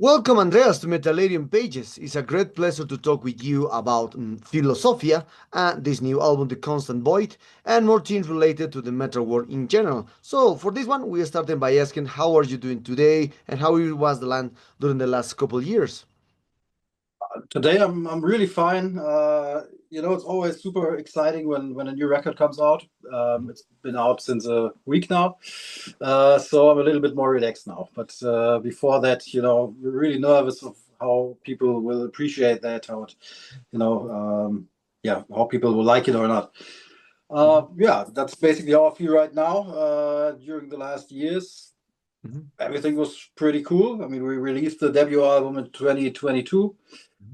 Welcome, Andreas, to Metallarium Pages. It's a great pleasure to talk with you about Philosophia and this new album, The Constant Void, and more things related to the metal world in general. So, for this one, we started by asking how are you doing today and how it was the land during the last couple years. Today I'm really fine. It's always super exciting when a new record comes out. It's been out since a week now, so I'm a little bit more relaxed now. But before that, we're really nervous of how people will appreciate that, how people will like it or not. Yeah, that's basically how I feel right now. During the last years, everything was pretty cool. I mean, we released the debut album in 2022.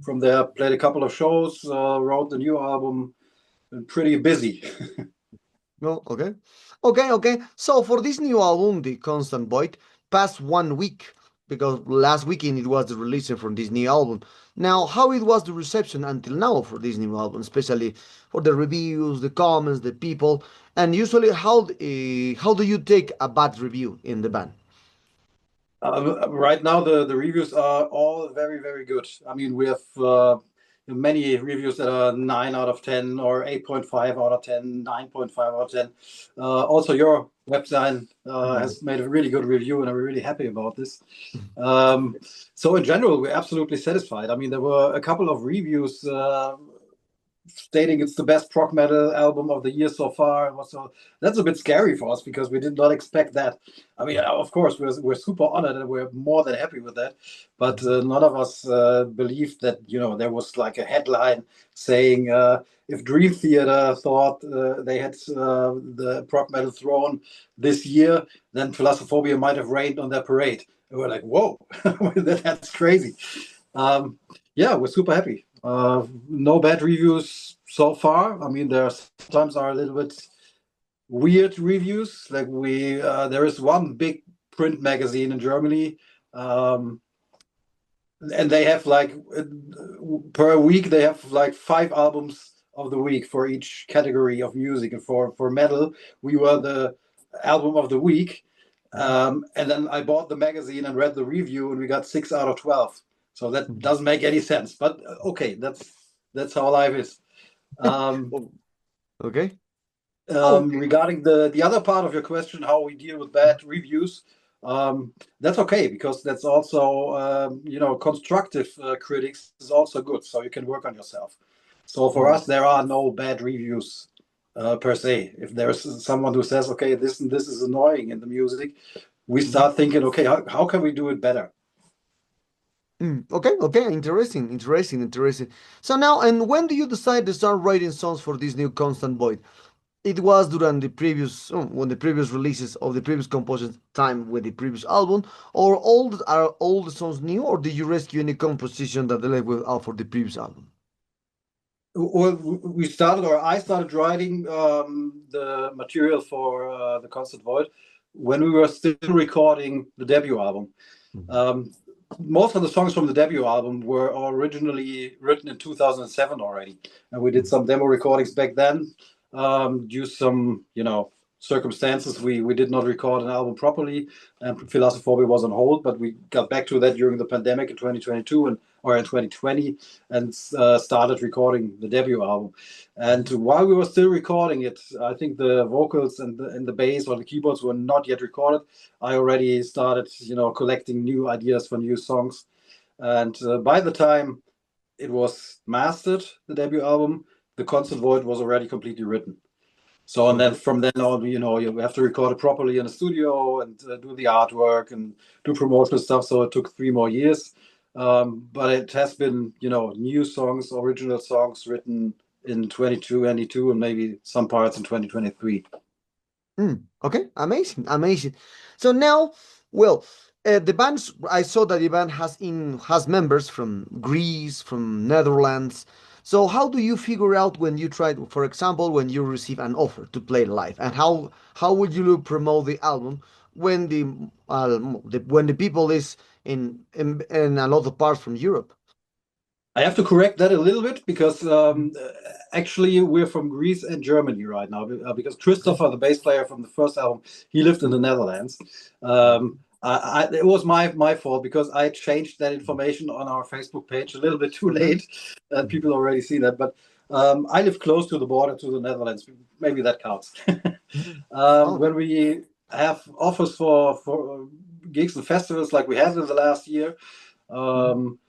From there, played a couple of shows, wrote the new album, and pretty busy. No, okay. Okay. So for this new album, The Constant Void, past 1 week, because last weekend it was the release from this new album. Now, how it was the reception until now for this new album, especially for the reviews, the comments, the people, and usually how do you take a bad review in the band? Right now, the reviews are all very, very good. I mean, we have many reviews that are 9 out of 10 or 8.5 out of 10, 9.5 out of 10. Also, your website has made a really good review, and I'm really happy about this. So in general, we're absolutely satisfied. I mean, there were a couple of reviews stating it's the best prog metal album of the year so far. So that's a bit scary for us because we did not expect that. I mean, of course, we're super honored and we're more than happy with that. But none of us believed that, there was like a headline saying if Dream Theater thought they had the prog metal throne this year, then Philosophobia might have rained on their parade. And we're like, whoa, that's crazy. Yeah, we're super happy. No bad reviews so far. I mean, there sometimes are a little bit weird reviews. Like there is one big print magazine in Germany, and they have like per week they have like 5 albums of the week for each category of music. And for metal, we were the album of the week. And then I bought the magazine and read the review, and we got 6 out of 12. So that doesn't make any sense, but okay, that's how life is. Okay. Regarding the other part of your question, how we deal with bad reviews, that's okay because that's also constructive critics is also good, so you can work on yourself. So for us, there are no bad reviews per se. If there's someone who says, okay, this and this is annoying in the music, we start thinking, okay, how can we do it better? Okay. Interesting. So now, and when do you decide to start writing songs for this new Constant Void? It was during the previous, when the previous releases of the previous composition time with the previous album, or are all the songs new, or did you rescue any composition that they left with out for the previous album? Well, I started writing the material for the Constant Void when we were still recording the debut album. Most of the songs from the debut album were originally written in 2007 already, and we did some demo recordings back then. Due to some, circumstances, we did not record an album properly, and Philosophobia was on hold. But we got back to that during the pandemic in 2022 or in 2020, and started recording the debut album. And while we were still recording it, I think the vocals and the bass or the keyboards were not yet recorded. I already started, collecting new ideas for new songs, and by the time it was mastered, the debut album, the Constant Void was already completely written. So, and then from then on, you have to record it properly in the studio and do the artwork and do promotional stuff. So it took 3 more years. But it has been, new songs, original songs written in 2022 and maybe some parts in 2023. Okay, amazing. So now, well, the bands I saw that the band has members from Greece, from Netherlands. So how do you figure out when you try, for example, when you receive an offer to play live, and how would you promote the album when when the people is in a lot of parts from Europe? I have to correct that a little bit because actually we're from Greece and Germany right now because Christopher, the bass player from the first album, he lived in the Netherlands. It was my fault because I changed that information on our Facebook page a little bit too Okay. late. People already see that, but I live close to the border to the Netherlands. Maybe that counts. Mhm. Okay. When we have offers for gigs and festivals like we had in the last year, Mhm. um,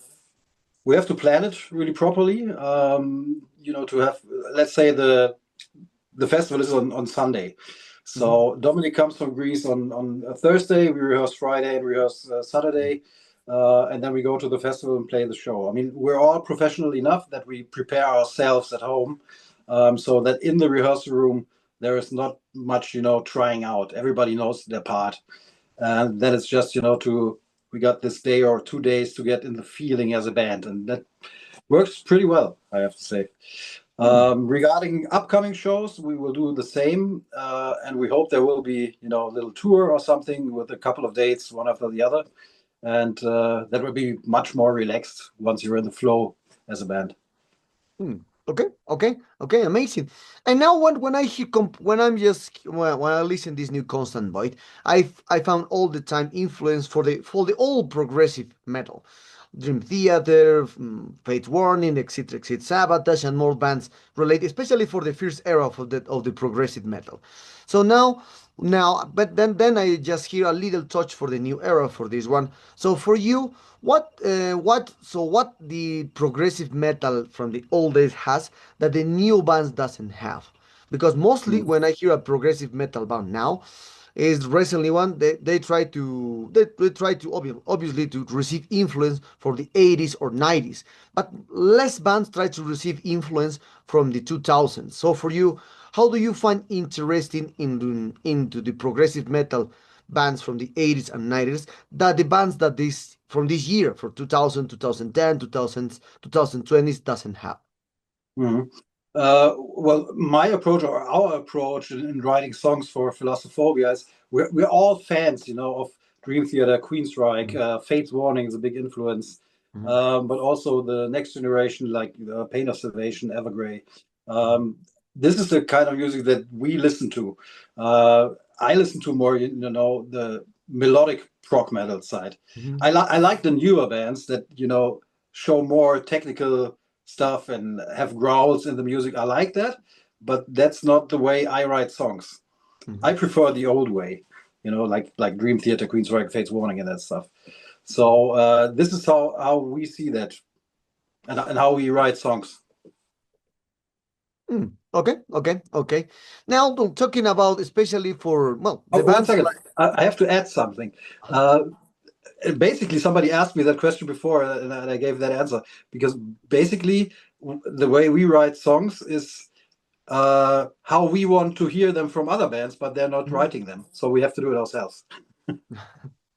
we have to plan it really properly. To have, let's say the festival is on Sunday. Mhm. So Dominic comes from Greece on a Thursday. We rehearse Friday and rehearse Saturday, and then we go to the festival and play the show. I mean, we're all professional enough that we prepare ourselves at home, so that in the rehearsal room there is not much, trying out. Everybody knows their part, and then it's just, to we got this day or 2 days to get in the feeling as a band, and that works pretty well, I have to say. Mm. Regarding upcoming shows, we will do the same, and we hope there will be, a little tour or something with a couple of dates, one after the other, and that will be much more relaxed once you're in the flow as a band. Hmm. Okay, okay, okay, amazing. And now when I hear when I'm just when I listen this new Constant Void, I found all the time influence for the old progressive metal, Dream Theater, Fate Warning, etc., etc., Sabotage, and more bands related, especially for the first era of the progressive metal. So now, but then I just hear a little touch for the new era for this one. So for you, what the progressive metal from the old days has that the new bands doesn't have? Because mostly Mm. when I hear a progressive metal band now, is recently one they try to obviously to receive influence for the 80s or 90s, but less bands try to receive influence from the 2000s. So for you, how do you find interesting into the progressive metal bands from the 80s and 90s that the bands that this from this year for 2000, 2010, 2000s, 2020s doesn't have? Mhm. Well, my approach or our approach in writing songs for Philosophobia is we're all fans, of Dream Theater, Queensryche, Fate's Warning is a big influence, Mhm. but also the next generation like Pain of Salvation, Evergrey. Um, this is the kind of music that we listen to. I listen to more, the melodic prog metal side. Mhm. I like the newer bands that show more technical stuff and have growls in the music. I like that, but that's not the way I write songs. I Mhm. prefer the old way, like Dream Theater, Queensryche, Fates Warning, and that stuff. So this is how we see that, and how we write songs. Okay, okay, okay. Now, talking about especially for Oh, the one bands second, like. I have to add something. Uh, Basically, somebody asked me that question before, and I gave that answer because basically the way we write songs is how we want to hear them from other bands, but they're not Mhm. writing them, so we have to do it ourselves.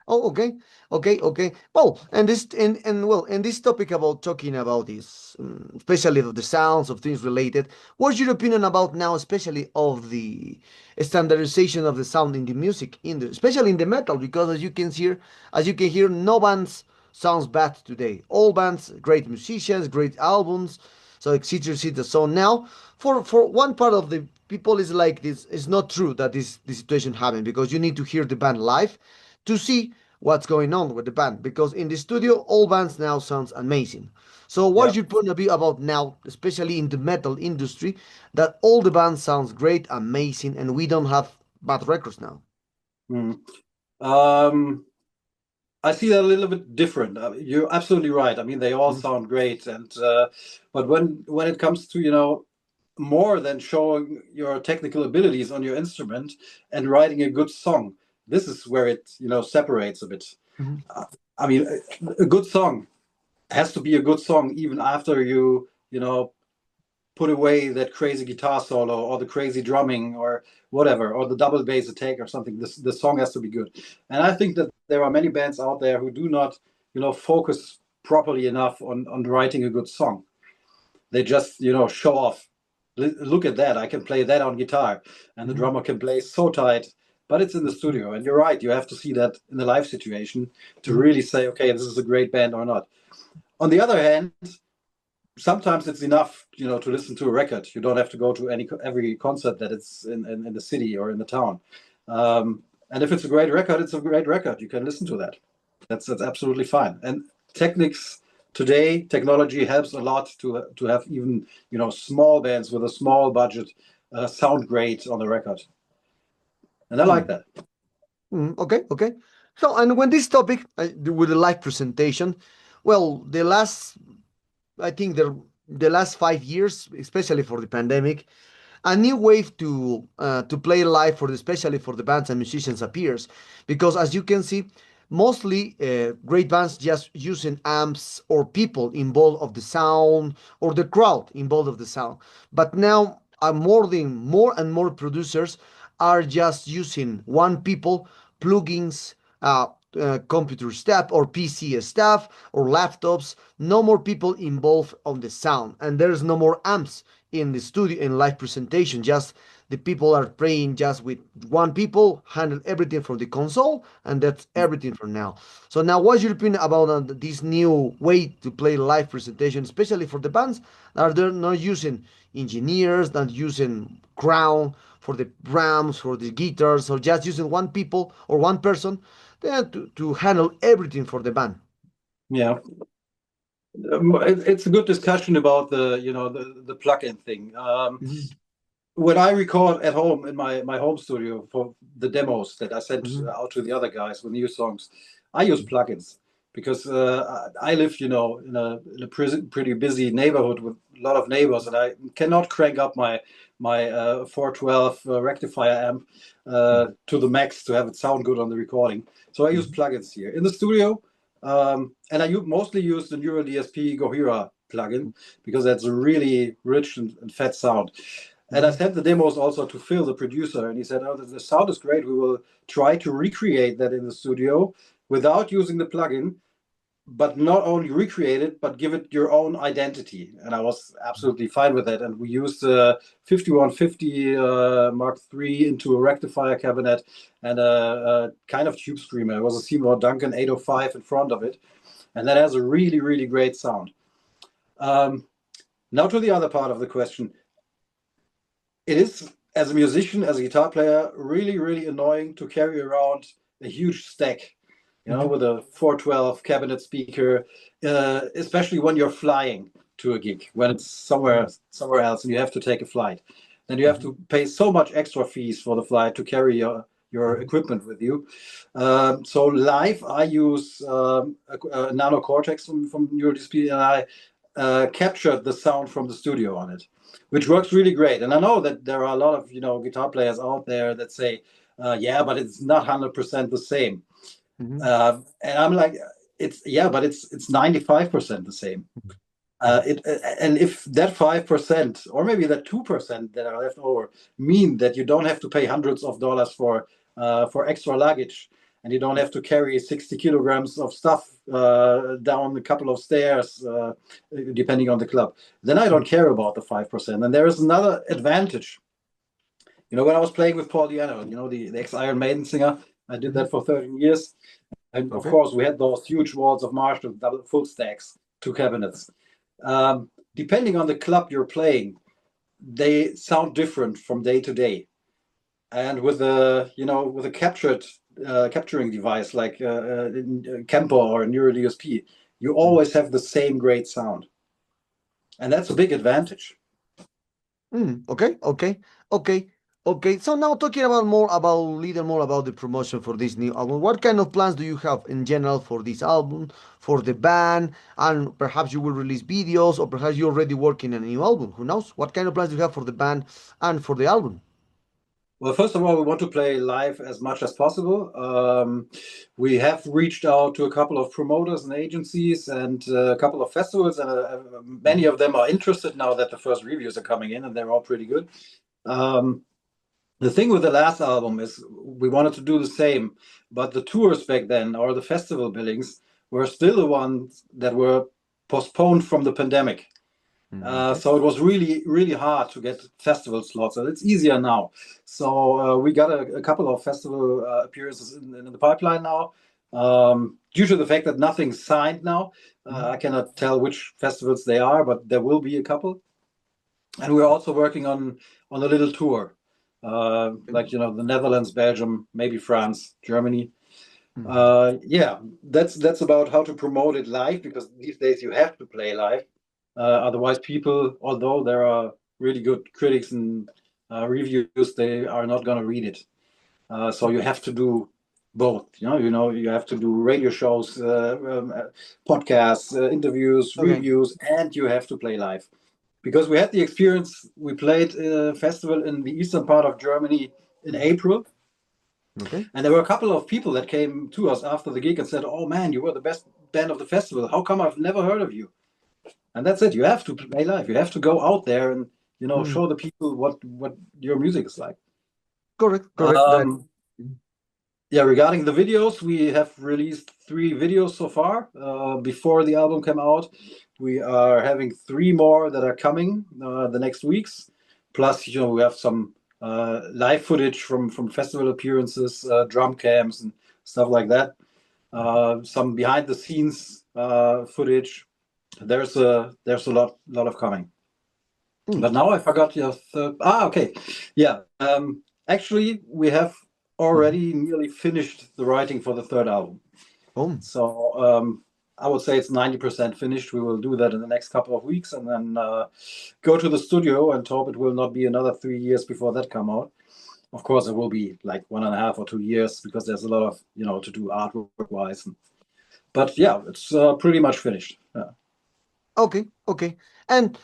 Oh, okay, okay, okay. Well, and this topic about talking about this, especially of the sounds of things related. What's your opinion about now, especially of the standardization of the sound in the music, especially in the metal? Because as you can hear, no bands sounds bad today. All bands, great musicians, great albums, so etc. etc. So now, for one part of the people is like this. It's not true that this situation happened because you need to hear the band live to see what's going on with the band because in the studio all bands now sounds amazing. So Yeah. what's your point of view about now, especially in the metal industry, that all the bands sounds great, amazing, and we don't have bad records now? Mm. Um, I see that a little bit different. You're absolutely right. I mean, they all Mhm. sound great, and but when it comes to more than showing your technical abilities on your instrument and writing a good song, this is where it separates a bit. Mhm. Uh, I mean, a good song has to be a good song even after you put away that crazy guitar solo or the crazy drumming or whatever, or the double bass attack or something. The song has to be good. And I think that there are many bands out there who do not, focus properly enough on writing a good song. They just, show off. Look at that. I can play that on guitar. And the Mhm. drummer can play so tight, but it's in the Mhm. studio. And you're right. You have to see that in the live situation to Mhm. really say, okay, this is a great band or not. On the other hand, sometimes it's enough, to listen to a record. You don't have to go to every concert that it's in the city or in the town. And if it's a great record, it's a great record. You can listen to that. That's absolutely fine. And technology helps a lot to have even small bands with a small budget sound great on the record. And I like that. Okay, okay. So, and when this topic with the live presentation, well, I think the last 5 years, especially for the pandemic, a new wave to play live especially for the bands and musicians appears, because as you can see, mostly great bands just using amps or people involved of the sound or the crowd involved of the sound. But now more and more producers are just using one people, plugins, computer staff or PC staff or laptops. No more people involved on the sound, and there's no more amps in the studio in live presentation. Just the people are playing just with one people, handle everything from the console, and that's everything for now. So now, what's your opinion about this new way to play live presentation, especially for the bands that are they're not using engineers, not using crown for the drums, for the guitars, or just using one people or one person to handle everything for the band. Yeah. It's a good discussion about the plug-in thing. Mhm, When I record at home in my home studio for the demos that I sent mhm, out to the other guys with new songs, I use plugins because I live, in a pretty busy neighborhood with a lot of neighbors, and I cannot crank up my 412 rectifier amp to the max to have it sound good on the recording. So I use mhm, plugins here in the studio, and I mostly use the Neural DSP Gohira plugin because that's a really rich and fat sound. And I mhm, sent the demos also to Phil, the producer, and he said, "Oh, the sound is great. We will try to recreate that in the studio without using the plugin, but not only recreate it, but give it your own identity." And I was absolutely fine with that. And we used a 5150 Mark III into a rectifier cabinet and a kind of tube screamer. It was a Seymour Duncan 805 in front of it. And that has a really, really great sound. Now to the other part of the question. It is, as a musician, as a guitar player, really, really annoying to carry around a huge stack, mhm, with a 412 cabinet speaker, especially when you're flying to a gig, when it's somewhere else and you have to take a flight. Then you have mhm, to pay so much extra fees for the flight to carry your mhm, equipment with you. So live, I use a Nano Cortex from NeuroDSP, and I captured the sound from the studio on it, which works really great. And I know that there are a lot of guitar players out there that say, "Yeah, but it's not 100% the same." mhm, And I'm like, but it's 95% the same. And if that 5% or maybe that 2% that are left over mean that you don't have to pay hundreds of dollars for extra luggage, and you don't have to carry 60 kilograms of stuff down a couple of stairs, depending on the club, then I don't care about the 5%. And there is another advantage. When I was playing with Paul Diano, the ex-Iron Maiden singer, I did mhm. that for 13 years. And of Okay. course, we had those huge walls of Marshall double full stacks, two cabinets. Depending on the club you're playing, they sound different from day to day. And with a capturing device like Kemper or Neural DSP, you Mm. always have the same great sound, and that's a big advantage. Okay, okay, okay, okay. So now talking about little more about the promotion for this new album. What kind of plans do you have in general for this album, for the band, and perhaps you will release videos, or perhaps you're already working on a new album? Who knows? What kind of plans do you have for the band and for the album? Well, first of all, we want to play live as much as possible. We have reached out to a couple of promoters and agencies and a couple of festivals, and many Mhm, of them are interested now that the first reviews are coming in, and they're all pretty good. Um, the thing with the last album is we wanted to do the same, but the tours back then or the festival billings were still the ones that were postponed from the pandemic. Okay. So it was really, really hard to get festival slots, and it's easier now. So we got a couple of festival appearances in the pipeline now. Due to the fact that nothing's signed now, Mhm, I cannot tell which festivals they are, but there will be a couple. And we're also working on a little tour. like the Netherlands, Belgium, maybe France, Germany. Mhm. Yeah, that's about how to promote it live, because these days you have to play live. Otherwise, people, although there are really good critics and reviews, they are not going to read it. So you have to do both. You have to do radio shows, podcasts, interviews, Okay. reviews, and you have to play live. Because we had the experience, we played a festival in the eastern part of Germany in April, Okay. and there were a couple of people that came to us after the gig and said, "Oh man, you were the best band of the festival. How come I've never heard of you?" And that's it. You have to play live. You have to go out there and Mm. show the people what your music is like. Correct. Correct. That. Um, yeah, regarding the videos, we have released 3 videos so far. Before the album came out, we are having 3 more that are coming the next weeks. Plus, we have some live footage from festival appearances, drum cams, and stuff like that. Some behind the scenes footage. There's a lot of coming. Mm. But now I forgot your third. Okay. Yeah. Actually, we have Mhm. already nearly finished the writing for the third album. Oh. So I would say it's 90% finished. We will do that in the next couple of weeks, and then go to the studio and hope it will not be another 3 years before that come out. Of course, it will be like 1.5 or 2 years, because there's a lot of to do artwork wise. But yeah, it's pretty much finished. Yeah. Okay. Okay. And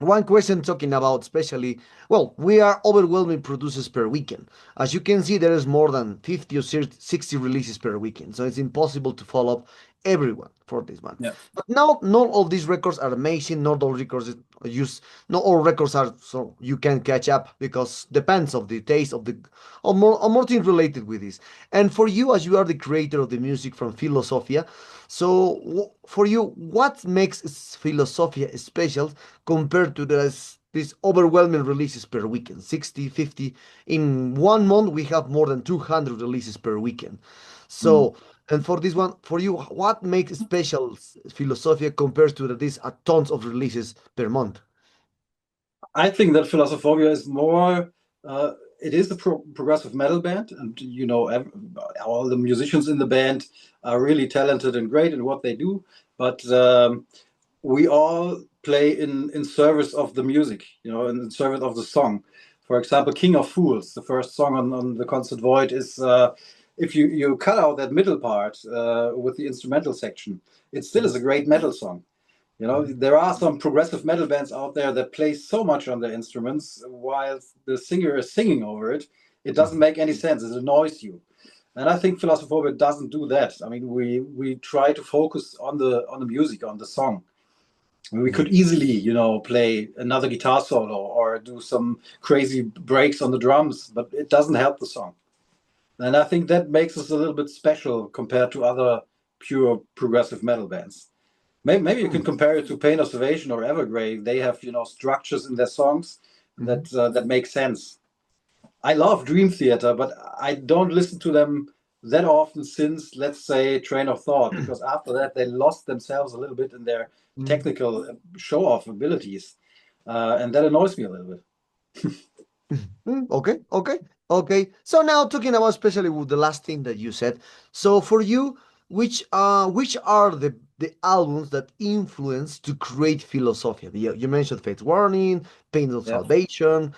one question talking about especially, well, we are overwhelming producers per weekend. As you can see, there is more than 50 or 60 releases per weekend, so it's impossible to follow up everyone for this one. Yeah. But now, not all these records are amazing. Not all records use, not all records are so you can catch up because depends of the taste of the, or more things related with this. And for you, as you are the creator of the music from Philosophia, so for you, what makes Philosophia special compared to these overwhelming releases per weekend? 60, 50. In 1 month we have more than 200 releases per weekend. Mm. So, and for this one, for you, what makes special Philosophia compared to these tons of releases per month? I think that Philosophobia is more. It is a progressive metal band, and all the musicians in the band are really talented and great in what they do. But we all play in service of the music, in service of the song. For example, King of Fools, the first song on the Concert Void, is if you cut out that middle part with the instrumental section, it still is a great metal song. There are some progressive metal bands out there that play so much on their instruments while the singer is singing over it. It doesn't make any sense. It annoys you. And I think Philosophobia doesn't do that. I mean, we try to focus on the music, on the song. I mean, we could easily, play another guitar solo or do some crazy breaks on the drums, but it doesn't help the song. And I think that makes us a little bit special compared to other pure progressive metal bands. Maybe you can compare it to Pain of Salvation or Evergrey. They have, structures in their songs Mhm. that make sense. I love Dream Theater, but I don't listen to them that often since, let's say, Train of Thought, because after that they lost themselves a little bit in their Mhm. technical show-off abilities, and that annoys me a little bit. Okay, okay, okay. So now talking about especially with the last thing that you said. So for you, which are the albums that influence to create Philosophia? You mentioned Faith Warning, Pain of Yeah. Salvation,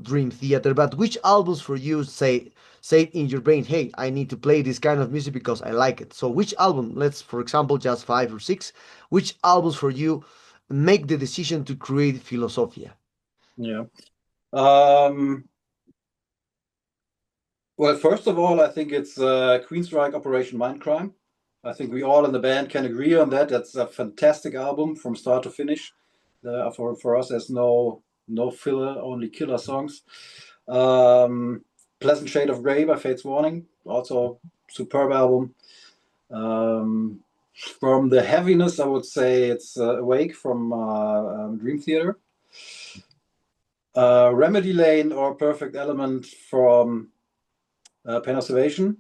Dream Theater, but which albums for you say in your brain, hey, I need to play this kind of music because I like it. So which album, let's for example just 5 or 6, which albums for you make the decision to create Philosophia? Yeah. Um, well, first of all, I think it's Queensryche Operation Mindcrime. I think we all in the band can agree on that. That's a fantastic album from start to finish. For us, there's no filler, only killer songs. Um, Pleasant Shade of Grey by Fates Warning, also superb album. Um, from the heaviness, I would say it's Awake from Dream Theater. Remedy Lane or Perfect Element from Pain of Salvation.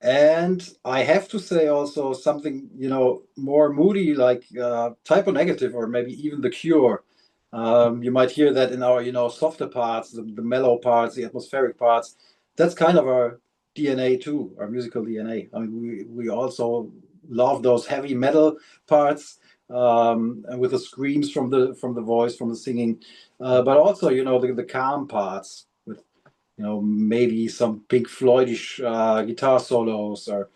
And I have to say also something, more moody, like Typo Negative or maybe even The Cure. You might hear that in our, softer parts, the mellow parts, the atmospheric parts. That's kind of our DNA too, our musical DNA. I mean, we also love those heavy metal parts, and with the screams from the voice, from the singing, but also, the calm parts with, maybe some Pink Floydish guitar solos or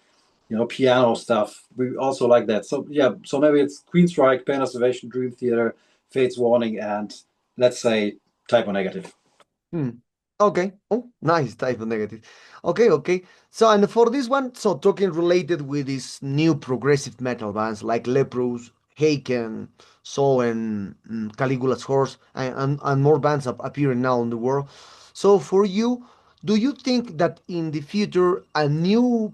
piano stuff. We also like that. So yeah, so maybe it's Queensryche, Pain of Salvation, Dream Theater, Fate's Warning, and let's say Type O Negative. Hmm. Okay. Oh, nice type of negative. Okay, okay. So, and for this one, so talking related with these new progressive metal bands like Leprous, Haken, Soul, and Caligula's Horse, and more bands appearing now in the world. So, for you, do you think that in the future a new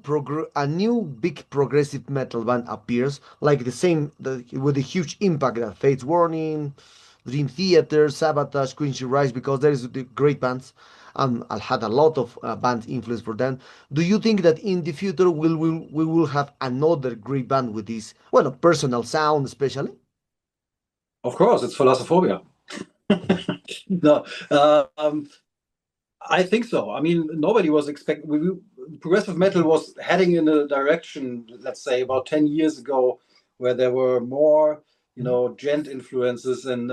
big progressive metal band appears, like with a huge impact that Fate's Warning, Dream Theater, Sabotage, Quincy Rice, because there is the great bands. I had a lot of band influence for them. Do you think that in the future we will have another great band with this, well, personal sound, especially? Of course, it's Philosophobia. No, I think so. I mean, nobody was expecting. Progressive metal was heading in a direction, let's say, about 10 years ago, where there were more, gent influences and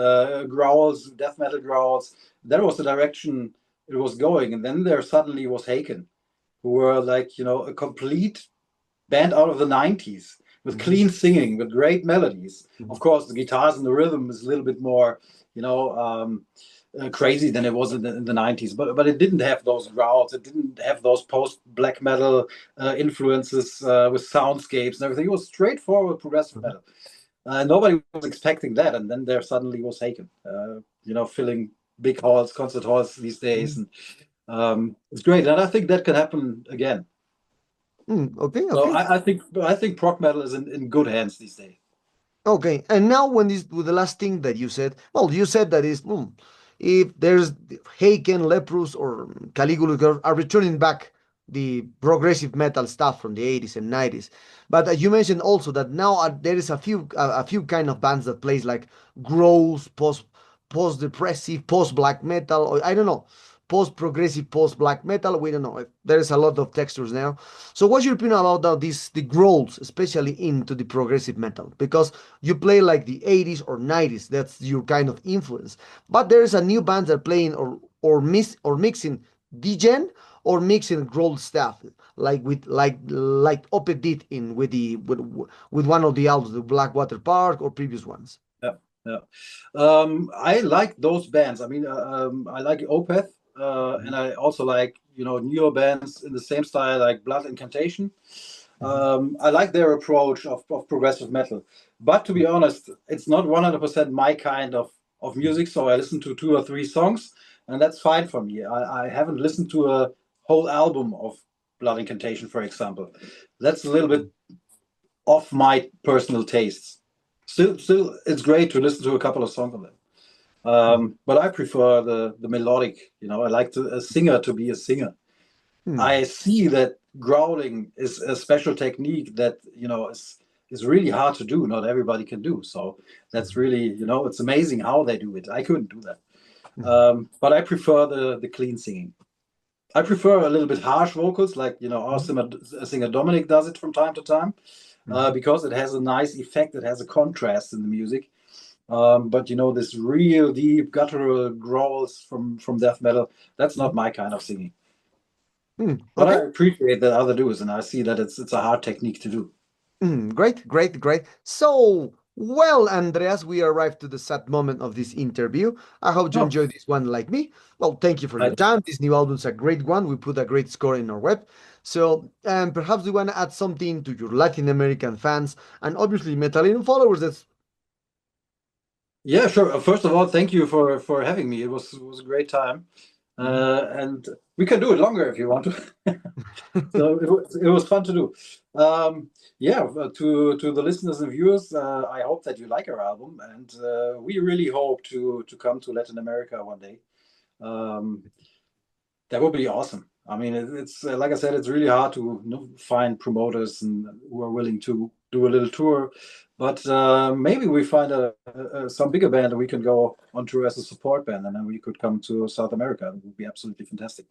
growls, death metal growls. That was the direction it was going. And then there suddenly was Haken, who were like, a complete band out of the 90s with Mhm. clean singing, with great melodies. Of Mhm. course, the guitars and the rhythm is a little bit more, crazy than it was in the 90s, but it didn't have those growls. It didn't have those post black metal influences with soundscapes and everything. It was straightforward progressive Mhm. metal. Nobody was expecting that, and then there suddenly was Haken, filling big halls, concert halls these days, Mhm. and it's great. And I think that can happen again. Okay, So okay. I think prog metal is in good hands these days. Okay, and now when this with the last thing that you said, well, you said that is if there's Haken, Leprous, or Caligula are returning back the progressive metal stuff from the 80s and 90s, but you mentioned also that now there is a few kind of bands that plays like growls, post depressive, post black metal, or I don't know, post progressive, post black metal. We don't know. There is a lot of textures now. So, what's your opinion about the growls, especially into the progressive metal? Because you play like the 80s or 90s, that's your kind of influence, but there's a new band that are playing or mixing degen or mixing growl stuff like like Opeth did in with one of the albums, the Blackwater Park or previous ones. Yeah, yeah. I like those bands. I mean, I like Opeth, and I also like newer bands in the same style like Blood Incantation. I like their approach of progressive metal, but to be honest, it's not 100% my kind of music. So I listen to two or three songs, and that's fine for me. I haven't listened to a whole album of Blood Incantation, for example. That's a little bit off my personal tastes. Still, it's great to listen to a couple of songs of them. But I prefer the melodic. I like a singer to be a singer. Hmm. I see that growling is a special technique that is really hard to do. Not everybody can do. So that's really it's amazing how they do it. I couldn't do that. But I prefer the clean singing. I prefer a little bit harsh vocals, like our singer Dominic does it from time to time, because it has a nice effect. It has a contrast in the music. But this real deep guttural growls from death metal, that's not my kind of singing. But I Okay. appreciate that other do, and I see that it's a hard technique to do. Great, great, great. So, well, Andreas, we arrived to the sad moment of this interview. I hope you No, enjoyed this one like me. Well, thank you for I your time. This new album's a great one. We put a great score in our web. So, perhaps you want to add something to your Latin American fans and obviously Metallica followers. That's Yeah, sure. First of all, thank you for having me. It was a great time, Mhm. and we can do it longer if you want to. So it was fun to do. Yeah, to the listeners and viewers, I hope that you like our album, and we really hope to come to Latin America one day. Um, that would be awesome. I mean, it's like I said, it's really hard to find promoters and who are willing to do a little tour. But maybe we find some bigger band that we can go on tour as a support band, and then we could come to South America. It would be absolutely fantastic.